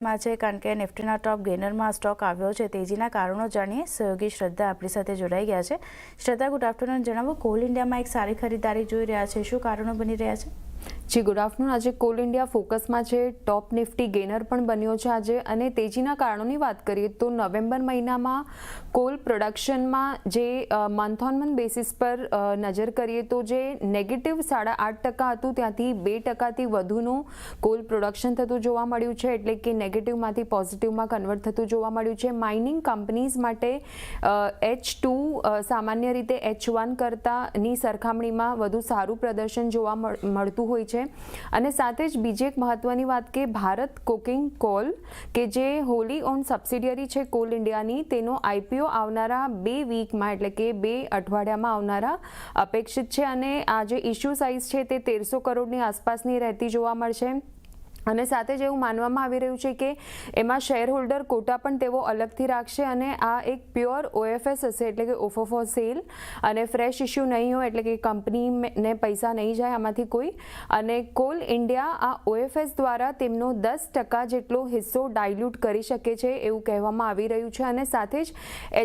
માં છે કારણ કે નિફ્ટીના ટોપ ગેનરમાં સ્ટોક આવ્યો છે। તેજીના કારણો જાણીએ। સહયોગી શ્રદ્ધા આપણી સાથે જોડાઈ ગયા છે। શ્રદ્ધા, ગુડ આફ્ટરનૂન। જણાવો, કોલ ઇન્ડિયામાં એક સારી ખરીદારી જોઈ રહ્યા છે, શું કારણો બની રહ્યા છે? જી ગુડ આફ્ટરનૂન। આજે કોલ ઇન્ડિયા ફોકસમાં છે। ટોપ નિફ્ટી ગેનર પણ બન્યો છે આજે। અને તેજીના કારણોની વાત કરીએ તો નવેમ્બર મહિનામાં કોલ પ્રોડક્શનમાં જે મંથ ઓન મંથ બેસિસ પર નજર કરીએ તો જે નેગેટિવ 8.5% હતું ત્યાંથી 2%થી વધુનું કોલ પ્રોડક્શન થતું જોવા મળ્યું છે, એટલે કે નેગેટિવમાંથી પોઝિટિવમાં કન્વર્ટ થતું જોવા મળ્યું છે। માઇનિંગ કંપનીઝ માટે H2 સામાન્ય રીતે H1 કરતાંની સરખામણીમાં વધુ સારું પ્રદર્શન જોવા મળતું હોય છે। અને સાથે જ બીજી એક મહત્વની વાત કે ભારત કોકિંગ કોલ કે જે હોલી ઓન સબસિડિયરી છે કોલ ઇન્ડિયાની, તેનો IPO આવનારા 2 વીકમાં એટલે કે 2 અઠવાડિયામાં આવનારા અપેક્ષિત છે। અને આ જે ઇશ્યુ સાઇઝ છે તે 1300 કરોડની આસપાસની રહેતી જોવા મળશે। અને સાથે જ એવું માનવામાં આવી રહ્યું છે કે એમાં શેર હોલ્ડર કોટા પણ તેઓ અલગથી રાખશે અને આ એક પ્યોર OFS હશે, એટલે કે ઓફર ફોર સેલ, અને ફ્રેશ ઇશ્યુ નહીં હોય, એટલે કે કંપનીને પૈસા નહીં જાય આમાંથી કોઈ। અને કોલ ઇન્ડિયા આ OFS દ્વારા તેમનો 10% જેટલો હિસ્સો ડાયલ્યુટ કરી શકે છે એવું કહેવામાં આવી રહ્યું છે। અને સાથે જ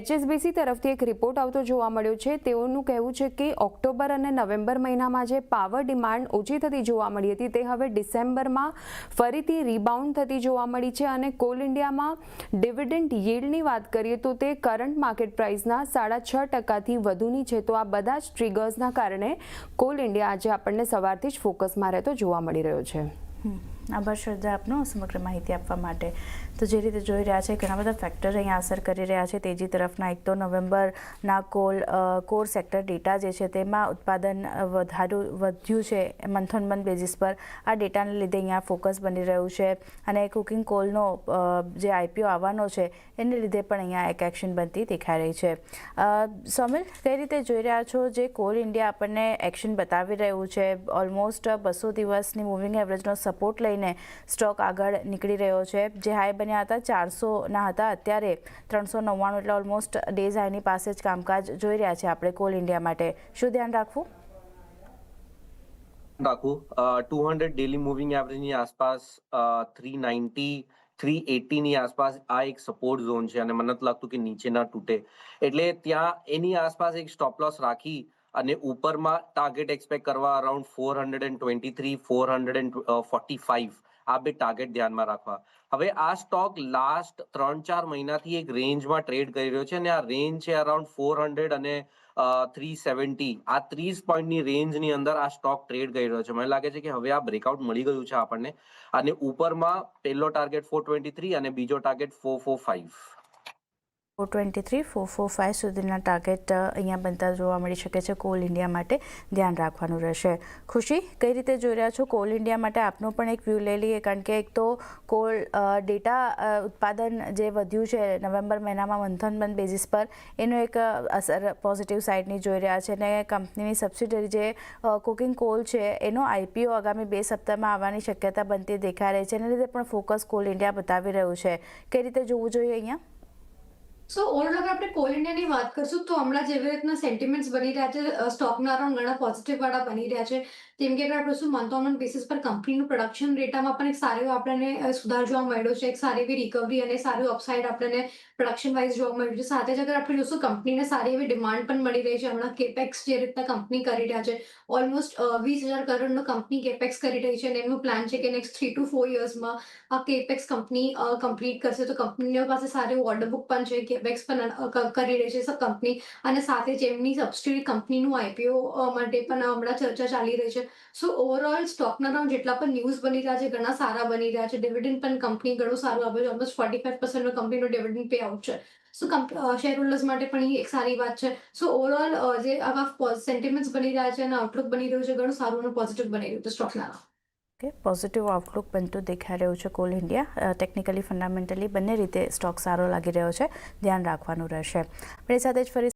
HSBC તરફથી એક રિપોર્ટ આવતો જોવા મળ્યો છે। તેઓનું કહેવું છે કે ઓક્ટોબર અને નવેમ્બર મહિનામાં જે પાવર ડિમાન્ડ ઓછી થતી જોવા મળી હતી તે હવે ડિસેમ્બરમાં ફરીથી રીબાઉન્ડ થતી જોવા મળી છે। અને કોલ ઇન્ડિયામાં ડિવિડન્ડ યીલ્ડની વાત કરીએ તો તે કરંટ માર્કેટ પ્રાઇસના 6.5%થી વધુની છે। તો આ બધા જ ટ્રિગર્સના કારણે કોલ ઇન્ડિયા આજે આપણને સવારથી જ ફોકસમાં રહેતો જોવા મળી રહ્યો છે। આભાર શ્રદ્ધા આપનો સમગ્ર માહિતી આપવા માટે। તો જે રીતે જોઈ રહ્યા છે ઘણા બધા ફેક્ટર અહીંયા અસર કરી રહ્યા છે તેજી તરફના। એક તો નવેમ્બરના કોર સેક્ટર ડેટા જે છે તેમાં ઉત્પાદન વધ્યું છે મંથ ઓન મંથ બેઝિસ પર। આ ડેટાને લીધે અહીંયા ફોકસ બની રહ્યું છે અને કુકિંગ કોલનો જે IPO આવવાનો છે એને લીધે પણ અહીંયા એક એક્શન બનતી દેખાઈ રહી છે। સોમિલ, કઈ રીતે જોઈ રહ્યા છો જે કોલ ઇન્ડિયા આપણને એક્શન બતાવી રહ્યું છે? ઓલમોસ્ટ 200 દિવસની મૂવિંગ એવરેજનો સપોર્ટ લઈને સ્ટોક આગળ નીકળી રહ્યો છે। જે હાઈ બન્યા હતા 400ના હતા, અત્યારે 399, એટલે ઓલમોસ્ટ ડેઝ હાઈની પાસે જ કામકાજ જોઈ રહ્યા છે આપણે કોલ ઇન્ડિયા માટે। શું ધ્યાન રાખવું? 200 ડેલી મૂવિંગ એવરેજની આસપાસ 390 380 ની આસપાસ આ એક સપોર્ટ ઝોન છે અને મને નથી લાગતું કે નીચે ના તૂટે, એટલે ત્યાં એની આસપાસ એક સ્ટોપ લોસ રાખી અને ઉપરમાં ટાર્ગેટ એક્સપેક્ટ કરવા અરાઉન્ડ 423 445 આ બે ટાર્ગેટ ધ્યાનમાં રાખવા। હવે આ સ્ટોક લાસ્ટ 3-4 મહિનાથી એક રેન્જમાં ટ્રેડ કરી રહ્યો છે અને આ રેન્જ છે અરાઉન્ડ 400 અને 370। આ 30 પોઈન્ટની રેન્જની અંદર આ સ્ટોક ટ્રેડ કરી રહ્યો છે। મને લાગે છે કે હવે આ બ્રેકઆઉટ મળી ગયું છે આપણને અને ઉપરમાં પહેલો ટાર્ગેટ 423 અને બીજો ટાર્ગેટ 445। 423 445 સુધીના ટાર્ગેટ અહીંયા બનતા જોવા મળી શકે છે કોલ ઇન્ડિયા માટે, ધ્યાન રાખવાનું રહેશે। ખુશી, કઈ રીતે જોઈ રહ્યા છો કોલ ઇન્ડિયા માટે? આપનો પણ એક વ્યૂ લઈ લઈએ, કારણ કે એક તો કોલ ડેટા ઉત્પાદન જે વધ્યું છે નવેમ્બર મહિનામાં મંથ ઓન મંથ બેઝિસ પર, એનો એક અસર પોઝિટિવ સાઇડની જોઈ રહ્યા છે અને કંપનીની સબસિડરી જે કુકિંગ કોલ છે એનો IPO આગામી 2 સપ્તાહમાં આવવાની શક્યતા બનતી દેખાઈ રહી છે। એના લીધે પણ ફોકસ કોલ ઇન્ડિયા બતાવી રહ્યું છે। કઈ રીતે જોવું જોઈએ અહીંયા? સો ઓવરઓલ અગર આપણે કોલ ઇન્ડિયાની વાત કરશું તો હમણાં જેવી રીતના સેન્ટિમેન્ટ્સ બની રહ્યા છે સ્ટોકના અરાઉન્ડ ઘણા પોઝિટિવ વાળા બની રહ્યા છે। જેમ કે અગર આપણે શું મંથ ઓન મંથ બેસિસ પર કંપનીનું પ્રોડક્શન ડેટામાં પણ એક સારો એવો આપણને સુધાર જોવા મળ્યો છે, એક સારી એવી રિકવરી અને સારું અપસાઇડ આપણને પ્રોડક્શન વાઇઝ જોવા મળ્યું છે। સાથે જ અગર આપણે જોશું કંપનીને સારી એવી ડિમાન્ડ પણ મળી રહી છે। હમણાં કેપેક્સ જે રીતના કંપની કરી રહ્યા છે, ઓલમોસ્ટ 20,000 કરોડનો કંપની કેપેક્સ કરી રહી છે અને એમનું પ્લાન છે કે નેક્સ્ટ 3 to 4 યર્સમાં આ કેપેક્સ કંપની કમ્પ્લીટ કરશે। તો કંપનીઓ પાસે સારું ઓર્ડર બુક પણ છે, કેપેક્સ પણ કરી રહી છે કંપની, અને સાથે જ એમની સબસિડી કંપનીનું IPO માટે પણ હમણાં ચર્ચા ચાલી રહી છે। સો ઓવરઓલ સ્ટોકના અરાઉન્ડ જેટલા પણ ન્યૂઝ બની રહ્યા છે ઘણા સારા બની રહ્યા છે। ડિવિડન્ડ પણ કંપની ઘણું સારું આપે છે, ઓલમોસ્ટ 45% કંપનીનો ડિવિડન્ડ પે આઉટ છે। સો શેર હોલ્ડર્સ માટે પણ એ એક સારી વાત છે। સો ઓવરઓલ જે આવા સેન્ટિમેન્ટ્સ બની રહ્યા છે અને આઉટલુક બની રહ્યું છે ઘણું સારું અને પોઝિટિવ બની રહ્યું છે સ્ટોકના। ઓકે, પોઝિટિવ આઉટલુક બનતું દેખાઈ રહ્યું છે કોલ ઇન્ડિયા। ટેકનિકલી ફંડામેન્ટલી બંને રીતે સ્ટોક સારો લાગી રહ્યો છે, ધ્યાન રાખવાનું રહેશે। આપણી સાથે જ ફરી